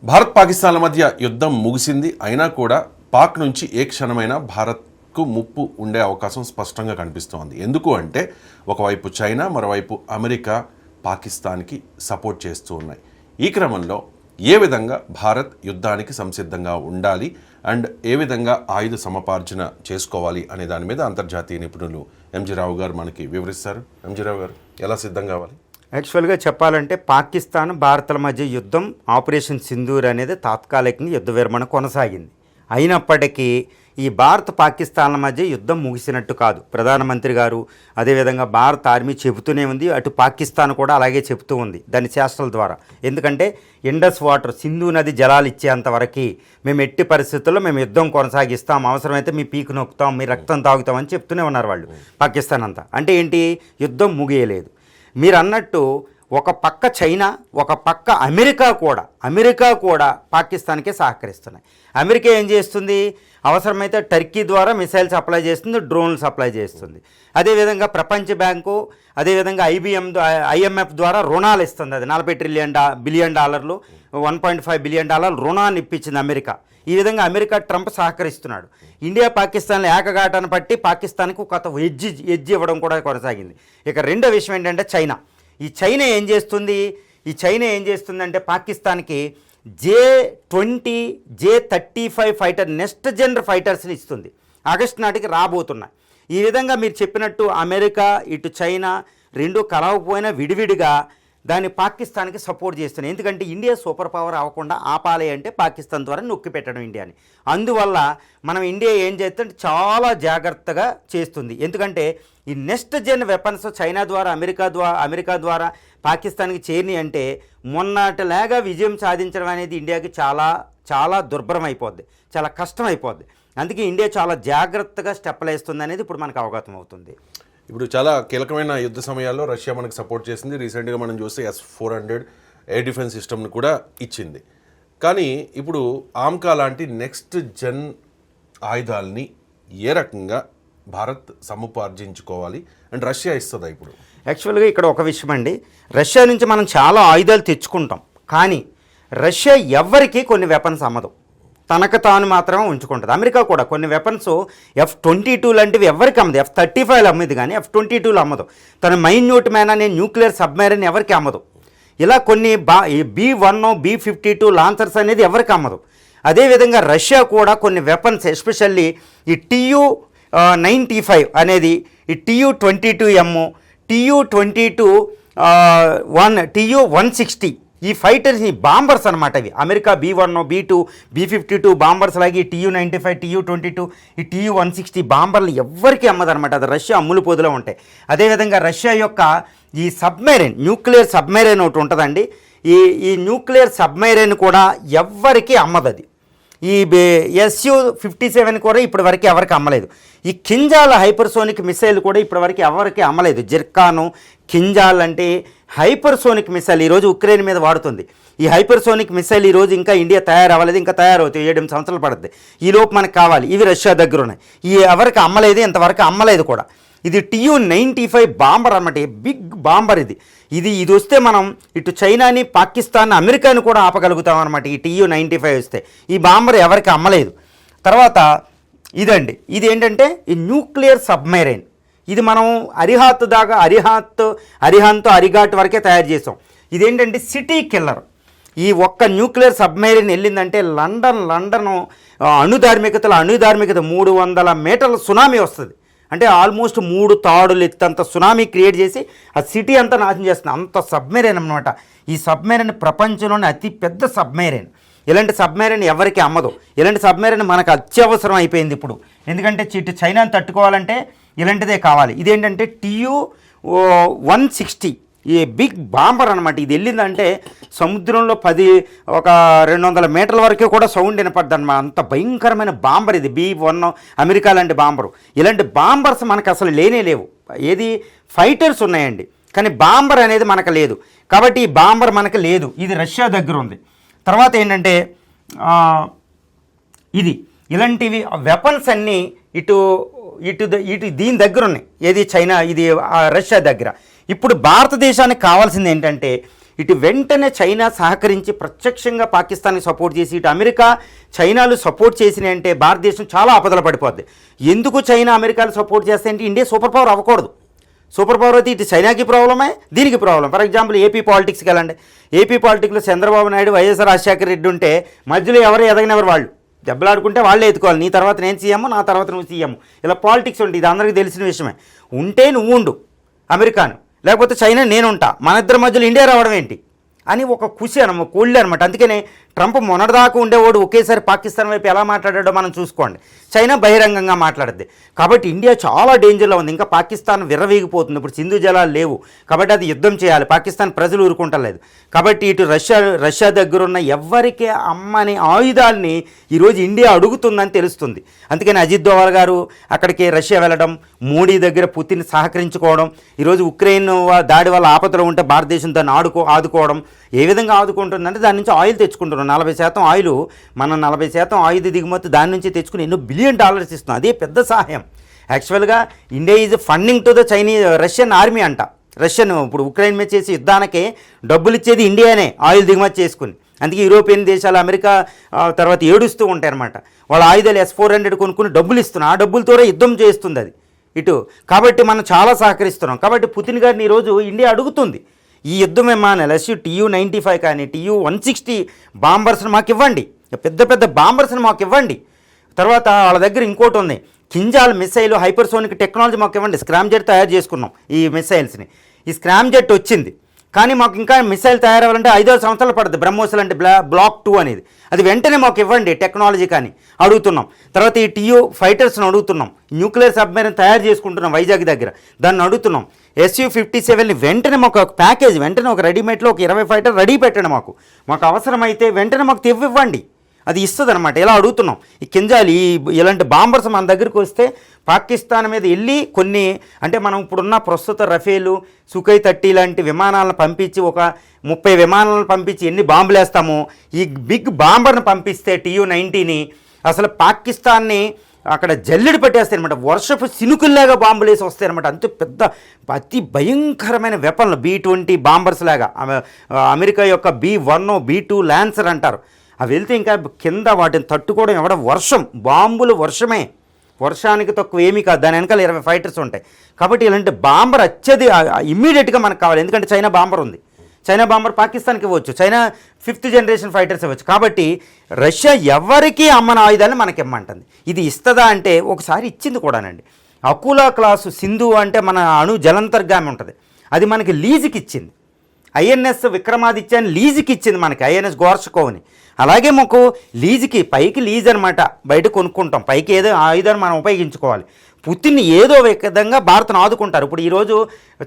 భారత్ పాకిస్తాన్ల మధ్య యుద్ధం ముగిసింది. అయినా కూడా పాక్ నుంచి ఏ క్షణమైనా భారత్కు ముప్పు ఉండే అవకాశం స్పష్టంగా కనిపిస్తోంది. ఎందుకు అంటే ఒకవైపు చైనా, మరోవైపు అమెరికా పాకిస్తాన్కి సపోర్ట్ చేస్తూ ఉన్నాయి. ఈ క్రమంలో ఏ విధంగా భారత్ యుద్ధానికి సంసిద్ధంగా ఉండాలి అండ్ ఏ విధంగా ఆయుధ సముపార్జన చేసుకోవాలి అనే దాని మీద అంతర్జాతీయ నిపుణులు ఎంజీ రావు గారు మనకి వివరిస్తారు. ఎంజీ రావు గారు, ఎలా సిద్ధం కావాలి? యాక్చువల్గా చెప్పాలంటే పాకిస్తాన్ భారత్ల మధ్య యుద్ధం ఆపరేషన్ సింధూర్ అనేది తాత్కాలికంగా యుద్ధ విరమణ కొనసాగింది. అయినప్పటికీ ఈ భారత్ పాకిస్తాన్ల మధ్య యుద్ధం ముగిసినట్టు కాదు. ప్రధానమంత్రి గారు అదేవిధంగా భారత ఆర్మీ చెబుతూనే ఉంది, అటు పాకిస్తాన్ కూడా అలాగే చెబుతూ ఉంది దాని చేష్టల ద్వారా. ఎందుకంటే ఇండస్ వాటర్, సింధు నది జలాలు ఇచ్చేంతవరకు మేము ఎట్టి పరిస్థితుల్లో మేము యుద్ధం కొనసాగిస్తాం, అవసరమైతే మీ పీకు నొక్కుతాం, మీ రక్తం తాగుతామని చెప్తూనే ఉన్నారు వాళ్ళు పాకిస్తాన్ అంతా. అంటే ఏంటి, యుద్ధం ముగియలేదు. మీరు అన్నట్టు ఒక పక్క చైనా, ఒక పక్క అమెరికా కూడా పాకిస్తాన్కే సహకరిస్తున్నాయి. అమెరికా ఏం చేస్తుంది, అవసరమైతే టర్కీ ద్వారా మిసైల్ సప్లై చేస్తుంది, డ్రోన్లు సప్లై చేస్తుంది. అదేవిధంగా ప్రపంచ బ్యాంకు, అదేవిధంగా IMF ద్వారా రుణాలు ఇస్తుంది. అది $40 బిలియన్, $1.5 బిలియన్ రుణాన్ని ఇప్పించింది అమెరికా. ఈ విధంగా అమెరికా ట్రంప్ సహకరిస్తున్నాడు. ఇండియా పాకిస్తాన్ల ఏకగాటాన్ని బట్టి పాకిస్తాన్కు కొత్త ఎడ్జ్ ఇవ్వడం కూడా కొనసాగింది. ఇక రెండో విషయం ఏంటంటే ఈ చైనా ఏం చేస్తుందంటే పాకిస్తాన్కి J-20, J-35 ఫైటర్, నెక్స్ట్ జనర్ ఫైటర్స్ని ఇస్తుంది. ఆగస్టు నాటికి రాబోతున్నాయి. ఈ విధంగా మీరు చెప్పినట్టు అమెరికా ఇటు చైనా రెండు కలవకపోయినా విడివిడిగా దాన్ని పాకిస్తాన్కి సపోర్ట్ చేస్తున్నాయి. ఎందుకంటే ఇండియా సూపర్ పవర్ అవ్వకుండా ఆపాలి అంటే పాకిస్తాన్ ద్వారా నొక్కి పెట్టడం ఇండియాని. అందువల్ల మనం ఇండియా ఏం చేస్తుంటే చాలా జాగ్రత్తగా చేస్తుంది. ఎందుకంటే ఈ నెక్స్ట్ జెన్ వెపన్స్ చైనా ద్వారా అమెరికా ద్వారా పాకిస్తాన్కి చేరిని అంటే మొన్నటిలాగా విజయం సాధించడం అనేది ఇండియాకి చాలా చాలా దుర్భరం అయిపోద్ది, చాలా కష్టం అయిపోద్ది. అందుకే ఇండియా చాలా జాగ్రత్తగా స్టెప్లు వేస్తుంది అనేది ఇప్పుడు మనకు అవగతం అవుతుంది. ఇప్పుడు చాలా కీలకమైన యుద్ధ సమయాల్లో రష్యా మనకు సపోర్ట్ చేసింది. రీసెంట్గా మనం చూస్తే S-400 ఎయిర్ డిఫెన్స్ సిస్టమ్ని కూడా ఇచ్చింది. కానీ ఇప్పుడు ఆమ్కా లాంటి నెక్స్ట్ జెన్ ఆయుధాలని ఏ రకంగా భారత్ సముపార్జించుకోవాలి అండ్ రష్యా ఇస్తుందా? ఇప్పుడు యాక్చువల్గా ఇక్కడ ఒక విషయం అండి, రష్యా నుంచి మనం చాలా ఆయుధాలు తెచ్చుకుంటాం, కానీ రష్యా ఎవరికి కొన్ని వెపన్స్ అమ్మదు, తనకు తాను మాత్రమే ఉంచుకుంటుంది. అమెరికా కూడా కొన్ని వెపన్స్ F-22 లాంటివి ఎవరికి అమ్మదు, F-35 అమ్మదు, కానీ F-22 అమ్మదు. తన మైన్యూట్ మ్యాన్ అనే న్యూక్లియర్ సబ్మెరైన్ ఎవరికి అమ్మదు. ఇలా కొన్ని B-1, B-52 లాంచర్స్ అనేది ఎవరికి అమ్మదు. అదేవిధంగా రష్యా కూడా కొన్ని వెపన్స్, ఎస్పెషల్లీ ఈ Tu-95 అనేది, ఈ Tu-22M, Tu-160 ఈ ఫైటర్స్, ఈ బాంబర్స్ అనమాట. ఇవి America B-1, B-2, B-52 bombers, అలాగే Tu-95, Tu-22, ఈ Tu-160 బాంబర్లు ఎవ్వరికి అమ్మదనమాట. అది రష్యా అమ్ములు పొదిలో ఉంటాయి. అదేవిధంగా రష్యా యొక్క ఈ సబ్మెరైన్, న్యూక్లియర్ సబ్మెరైన్ ఒకటి ఉంటుందండి. ఈ న్యూక్లియర్ సబ్మెరైన్ కూడా ఎవ్వరికి అమ్మదు. అది ఈ Su-57 కూడా ఇప్పటివరకు ఎవరికి అమ్మలేదు. ఈ కింజాల్ హైపర్సోనిక్ మిసైల్ కూడా ఇప్పటివరకు ఎవరికి అమ్మలేదు. జిర్కాను, కింజాల్ అంటే హైపర్సోనిక్ మిసైల్ ఈరోజు ఉక్రెయిన్ మీద వాడుతుంది. ఈ హైపర్సోనిక్ మిసైల్ ఈరోజు ఇంకా ఇండియా తయారవ్వలేదు, ఇంకా తయారవుతాయి, 7 సంవత్సరాలు పడుతుంది. ఈలోపు మనకు కావాలి. ఇవి రష్యా దగ్గర ఉన్నాయి. ఈ ఎవరికి అమ్మలేదు, ఇంతవరకు అమ్మలేదు కూడా. ఇది Tu-95 బాంబర్ అన్నమాట, బిగ్ బాంబర్. ఇది వస్తే మనం ఇటు చైనాని, పాకిస్తాన్, అమెరికాని కూడా ఆపగలుగుతాం అనమాట. ఈ Tu-95 వస్తే ఈ బాంబర్ ఎవరికి అమ్మలేదు. తర్వాత ఇదండి, ఇది ఏంటంటే ఈ న్యూక్లియర్ సబ్మెరైన్. ఇది మనం అరిహాంత్ వరకే తయారు చేసాం. ఇదేంటంటే సిటీ కిల్లర్. ఈ ఒక్క న్యూక్లియర్ సబ్మెరైన్ వెళ్ళిందంటే లండన్ అణుధార్మికత 300 మీటర్ల సునామీ వస్తుంది. అంటే ఆల్మోస్ట్ 3 తాడులు ఎత్తంత సునామీ క్రియేట్ చేసి ఆ సిటీ అంతా నాశనం చేస్తుంది. అంత సబ్మెరైన్ అన్నమాట. ఈ సబ్మెరైన్ ప్రపంచంలోనే అతి పెద్ద సబ్మెరైన్. ఇలాంటి సబ్మెరైన్ ఎవరికి అమ్మదు. ఇలాంటి సబ్మెరైన్ మనకు అత్యవసరం అయిపోయింది ఇప్పుడు. ఎందుకంటే చైనాని తట్టుకోవాలంటే ఇలాంటిదే కావాలి. ఇదేంటంటే Tu-160 ఈ బిగ్ బాంబర్ అనమాట. ఇది వెళ్ళిందంటే సముద్రంలో 200 మీటర్ల వరకు కూడా సౌండ్ వినపడ్ది అనమాట. అంత భయంకరమైన బాంబర్ ఇది B-1 అమెరికా లాంటి బాంబరు. ఇలాంటి బాంబర్స్ మనకు అసలు లేవు. ఏది ఫైటర్స్ ఉన్నాయండి, కానీ బాంబర్ అనేది మనకు లేదు. కాబట్టి ఈ బాంబర్ మనకు లేదు, ఇది రష్యా దగ్గర ఉంది. తర్వాత ఏంటంటే ఇలాంటివి వెపన్స్ అన్నీ ఇటు దీని దగ్గర ఉన్నాయి. ఏది చైనా, ఇది రష్యా దగ్గర. ఇప్పుడు భారతదేశానికి కావాల్సింది ఏంటంటే ఇటు వెంటనే చైనా సహకరించి ప్రత్యక్షంగా పాకిస్తాన్కి సపోర్ట్ చేసి ఇటు అమెరికా చైనాలు సపోర్ట్ చేసినాయి అంటే భారతదేశం చాలా ఆపదలు పడిపోద్ది. ఎందుకు చైనా అమెరికాలు సపోర్ట్ చేస్తే అంటే ఇండియా సూపర్ పవర్ అవ్వకూడదు. సూపర్ పవర్ అయితే ఇటు చైనాకి ప్రాబ్లమే, దీనికి ప్రాబ్లం. ఫర్ ఎగ్జాంపుల్ ఏపీ పాలిటిక్స్కి వెళ్ళండి. ఏపీ పాలిటిక్స్లో చంద్రబాబు నాయుడు, వైఎస్ఆర్ రాజశేఖర రెడ్డి ఉంటే మధ్యలో ఎవరు ఎదగనివ్వరు. వాళ్ళు దెబ్బలాడుకుంటే వాళ్ళే ఎత్తుకోవాలి. నీ తర్వాత నేను సీఎం, నా తర్వాత నువ్వు సీఎం, ఇలా పాలిటిక్స్ ఉంటుంది. ఇది అందరికీ తెలిసిన విషయమే. ఉంటే నువ్వు ఉండు అమెరికాను, లేకపోతే చైనా నేనుంటా, మన ఇద్దరి మధ్యలో ఇండియా రావడం ఏంటి అని ఒక ఖుషి కోళ్ళే అనమాట. అందుకనే ట్రంప్ మొన్నటిదాకా ఉండేవాడు ఒకేసారి పాకిస్తాన్ వైపు ఎలా మాట్లాడాడో మనం చూసుకోండి. చైనా బహిరంగంగా మాట్లాడుద్ది. కాబట్టి ఇండియా చాలా డేంజర్లో ఉంది. ఇంకా పాకిస్తాన్ విర్రవీగిపోతుంది. ఇప్పుడు సింధు జలాలు లేవు కాబట్టి అది యుద్ధం చేయాలి. పాకిస్తాన్ ప్రజలు ఊరుకుంటలేదు. కాబట్టి ఇటు రష్యా దగ్గర ఉన్న ఎవ్వరికీ అమ్మని ఆయుధాలని ఈరోజు ఇండియా అడుగుతుందని తెలుస్తుంది. అందుకని అజిత్ దోవల్ గారు అక్కడికి రష్యా వెళ్ళడం, మోడీ దగ్గర పుతిన్ సహకరించుకోవడం, ఈరోజు ఉక్రెయిన్ దాడి వల్ల ఆపదలో ఉంటే భారతదేశం దాన్ని ఆదుకోవడం. ఏ విధంగా ఆదుకుంటుందంటే దాని నుంచి ఆయిల్ తెచ్చుకుంటున్నాం. 40% ఆయిల్, మనం 40% ఆయుధ దిగుమతి దాని నుంచి తెచ్చుకుని ఎన్నో $1 బిలియన్ ఇస్తున్నాం. అదే పెద్ద సహాయం. యాక్చువల్గా India is funding to the Russian army అంట. రష్యన్ ఇప్పుడు ఉక్రెయిన్ మీద చేసి యుద్ధానికి డబ్బులు ఇచ్చేది ఇండియానే, ఆయిల్ దిగుమతి చేసుకుని. అందుకే యూరోపియన్ దేశాలు, అమెరికా తర్వాత ఏడుస్తూ ఉంటాయి అనమాట. వాళ్ళ ఆయుధాలు S-400 కొనుక్కుని డబ్బులు ఇస్తున్నాం. ఆ డబ్బులతో యుద్ధం చేస్తుంది అది ఇటు. కాబట్టి మనం చాలా సహకరిస్తున్నాం. కాబట్టి పుతిన్ గారిని ఈరోజు ఇండియా అడుగుతుంది, ఈ యుద్ధం ఏమానాలి, TU-95 కానీ TU-160 బాంబర్స్ని మాకు ఇవ్వండి, పెద్ద పెద్ద బాంబర్స్ని మాకు ఇవ్వండి. తర్వాత వాళ్ళ దగ్గర ఇంకోటి ఉంది, కింజాల్ మిసైల్ హైపర్సోనిక్ టెక్నాలజీ మాకు ఇవ్వండి. స్క్రామ్ జెట్ తయారు చేసుకున్నాం ఈ మిసైల్స్ని. ఈ స్క్రామ్ జెట్ వచ్చింది కానీ మాకు ఇంకా మిసైల్ తయారవ్వాలంటే 5-6 సంవత్సరాలు పడుతుంది. బ్రహ్మోస్ అంటే బ్లాక్ 2 అనేది, అది వెంటనే మాకు ఇవ్వండి టెక్నాలజీ కానీ అడుగుతున్నాం. తర్వాత ఈ TU ఫైటర్స్ని అడుగుతున్నాం. న్యూక్లియర్ సబ్మెరీన్ తయారు చేసుకుంటున్నాం వైజాగ్ దగ్గర, దాన్ని అడుగుతున్నాం. Su-57ని వెంటనే మాకు ఒక ప్యాకేజ్, వెంటనే ఒక రెడీమేడ్లో ఒక 20 ఫైటర్ రెడీ పెట్టండి. మాకు అవసరమైతే వెంటనే మాకు తెవ్వివ్వండి, అది ఇస్తుంది అనమాట. ఇలా అడుగుతున్నాం. ఈ కింజాలి ఇలాంటి బాంబర్స్ మన దగ్గరికి వస్తే పాకిస్తాన్ మీద వెళ్ళి కొన్ని అంటే మనం ఇప్పుడున్న ప్రస్తుత రఫేలు, సుఖోయ్ 30 లాంటి విమానాలను పంపించి ఒక 30 విమానాలను పంపించి ఎన్ని బాంబులు వేస్తామో, ఈ బిగ్ బాంబర్ని పంపిస్తే TU-90ని అసలు పాకిస్తాన్ని అక్కడ జల్లెడు పెట్టేస్తాయి అనమాట. వర్షపు సినుకుల్లాగా బాంబులు వేసి వస్తాయి అనమాట. అంతే పెద్ద అతి భయంకరమైన వెపన్లు, B-20 బాంబర్స్ లాగా. అమెరికా యొక్క B-1, B-2 ల్యాన్సర్ అంటారు. అవి వెళ్తే ఇంకా కింద వాటిని తట్టుకోవడం వర్షం, బాంబులు వర్షమే, వర్షానికి తక్కువ ఏమీ కాదు. దాని వెనకాల 20 ఫైటర్స్ ఉంటాయి. కాబట్టి ఇలాంటి బాంబర్ వచ్చేది ఇమ్మీడియట్గా మనకు కావాలి. ఎందుకంటే చైనా బాంబర్ ఉంది, చైనా బాంబర్ పాకిస్తాన్కి ఇవ్వచ్చు, చైనా 5th జనరేషన్ ఫైటర్స్ ఇవ్వచ్చు. కాబట్టి రష్యా ఎవరికీ అమ్మని ఆయుధాన్ని మనకి ఇమ్మంటుంది. ఇది ఇస్తుందా అంటే ఒకసారి ఇచ్చింది కూడానండి. అకులా క్లాసు సింధు అంటే మన అణు జలంతర్గామి ఉంటుంది, అది మనకి లీజుకి ఇచ్చింది. INS విక్రమాదిత్యాన్ని లీజుకి ఇచ్చింది మనకి, INS గోర్షకోవ్ని. అలాగే మాకు లీజుకి, పైకి లీజ్ అనమాట, బయట కొనుక్కుంటాం, పైకి ఏదో ఆయుధాన్ని మనం ఉపయోగించుకోవాలి. పుతిన్ ఏదో విధంగా భారత్ను ఆదుకుంటారు. ఇప్పుడు ఈరోజు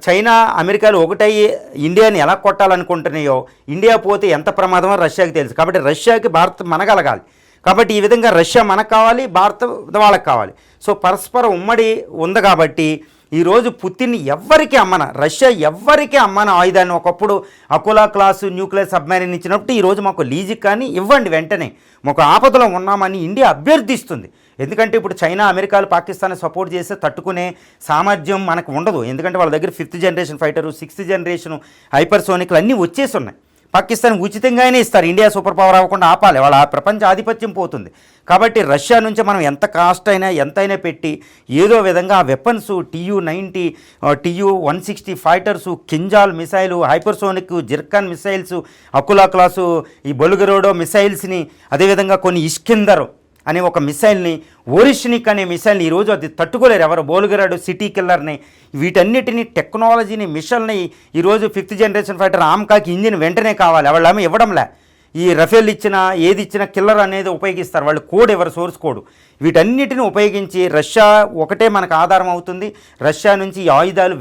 చైనా అమెరికాలు ఒకటయ్యి ఇండియాని ఎలా కొట్టాలనుకుంటున్నాయో, ఇండియా పోతే ఎంత ప్రమాదమో రష్యాకి తెలుసు. కాబట్టి రష్యాకి భారత్ మనగలగాలి. కాబట్టి ఈ విధంగా రష్యా మనకు కావాలి, భారత్ వాళ్ళకి కావాలి. సో పరస్పర ఉమ్మడి ఉంది. కాబట్టి ఈరోజు పుతిన్ ఎవ్వరికీ అమ్మన, రష్యా ఎవ్వరికీ అమ్మన ఆయుధాన్ని. ఒకప్పుడు అకులా క్లాసు న్యూక్లియర్ సబ్మెరీన్ ఇచ్చినప్పుడు ఈరోజు మాకు లీజుకి కానీ ఇవ్వండి వెంటనే, మాకు ఆపదలో ఉన్నామని ఇండియా అభ్యర్థిస్తుంది. ఎందుకంటే ఇప్పుడు చైనా అమెరికాలు పాకిస్తాన్ని సపోర్ట్ చేస్తే తట్టుకునే సామర్థ్యం మనకు ఉండదు. ఎందుకంటే వాళ్ళ దగ్గర 5th generation fighter, 6th generation హైపర్సోనిక్లు అన్నీ వచ్చేసి ఉన్నాయి. పాకిస్తాన్ ఉచితంగానే ఇస్తారు. ఇండియా సూపర్ పవర్ అవ్వకుండా ఆపాలి, వాళ్ళ ప్రపంచ ఆధిపత్యం పోతుంది. కాబట్టి రష్యా నుంచి మనం ఎంత కాస్ట్ అయినా ఎంతైనా పెట్టి ఏదో విధంగా ఆ weapons, TU-90, TU-160 fighters, Kinzhal missile, hypersonic Zircon missiles, Akula class ఈ బొలుగరోడో మిసైల్స్ని, అదేవిధంగా కొన్ని ఇష్కిందర్ అనే ఒక మిసైల్ని, ఓరిష్నిక్ అనే మిసైల్ని ఈరోజు అది తట్టుకోలేరు ఎవరు, బోలుగరాడు సిటీ కిల్లర్ని. వీటన్నిటిని టెక్నాలజీని, మిషన్ని ఈరోజు 5th జనరేషన్ ఫైటర్ ఆమ్కాకి ఇంజిన్ వెంటనే కావాలి, వాళ్ళు ఇవ్వడంలే. ఈ రఫేల్ ఇచ్చిన ఏది ఇచ్చినా కిల్లర్ అనేది ఉపయోగిస్తారు, వాళ్ళు కోడ్ ఎవరు, సోర్స్ కోడ్. వీటన్నిటిని ఉపయోగించి రష్యా ఒకటే మనకు ఆధారం అవుతుంది. రష్యా నుంచి ఈ ఆయుధాలు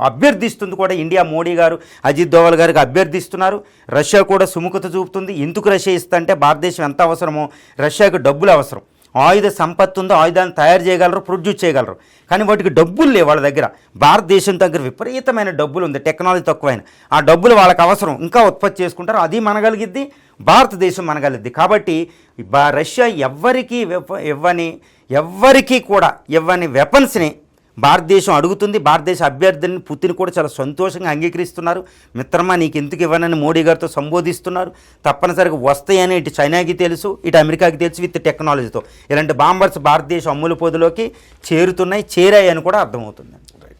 అభ్యర్థిస్తుంది కూడా ఇండియా. మోడీ గారు అజిత్ దోవల్ గారికి అభ్యర్థిస్తున్నారు. రష్యా కూడా సుముఖత చూపుతుంది. ఎందుకు రష్యా ఇస్తుంటే భారతదేశం ఎంత అవసరమో రష్యాకు డబ్బులు అవసరం. ఆయుధ సంపత్తి ఉందో, ఆయుధాలను తయారు చేయగలరు, ప్రొడ్యూస్ చేయగలరు, కానీ వాటికి డబ్బులు లేవు వాళ్ళ దగ్గర. భారతదేశం దగ్గర విపరీతమైన డబ్బులు ఉంది, టెక్నాలజీ తక్కువైన. ఆ డబ్బులు వాళ్ళకి అవసరం, ఇంకా ఉత్పత్తి చేసుకుంటారు, అది మనగలిగిద్ది, భారతదేశం మనగలిద్ది. కాబట్టి రష్యా ఎవ్వరికీ కూడా ఇవ్వని వెపన్స్ని భారతదేశం అడుగుతుంది, భారతదేశ అభ్యర్థిని పుతిన్ కూడా చాలా సంతోషంగా అంగీకరిస్తున్నారు. మిత్రమా నీకు ఎందుకు ఇవ్వనని మోడీ గారితో సంబోధిస్తున్నారు. తప్పనిసరిగా వస్తాయని ఇటు చైనాకి తెలుసు, ఇటు అమెరికాకి తెలుసు. విత్ టెక్నాలజీతో ఇలాంటి బాంబర్స్ భారతదేశం అమ్ముల పొదిలోకి చేరాయని కూడా అర్థమవుతుంది.